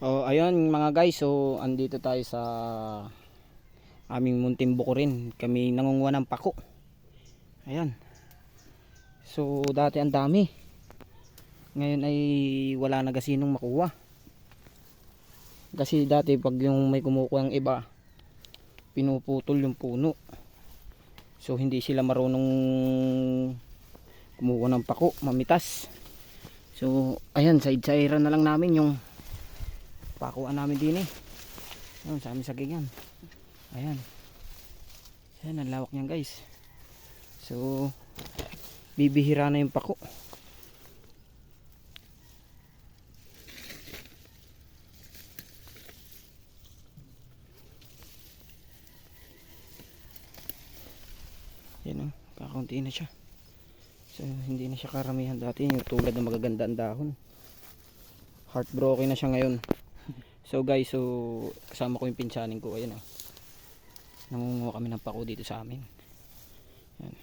Oh, ayun mga guys, so andito tayo sa aming munting bukurin. Kami nangunguha ng pako. Ayan. So dati ang dami. Ngayon ay wala na gasinong makuha. Kasi dati pag yung may kumukuha ng iba, pinuputol yung puno. So hindi sila marunong kumuha ng pako, mamitas. So ayan, side-sairan na lang namin yung pakuan namin din eh. Ayun, sa amin sagingan. Ayan. Ayan, ang lawak niyan guys. So, bibihira na yung pako. Ayan o, kakaunti na siya. So, hindi na siya karamihan dati. Yung tulad ng magaganda ang dahon. Heartbroken na siya ngayon. So guys, so kasama ko yung pinsanin ko. Ayan o. Nangunguha kami ng pako dito sa amin. Ayan.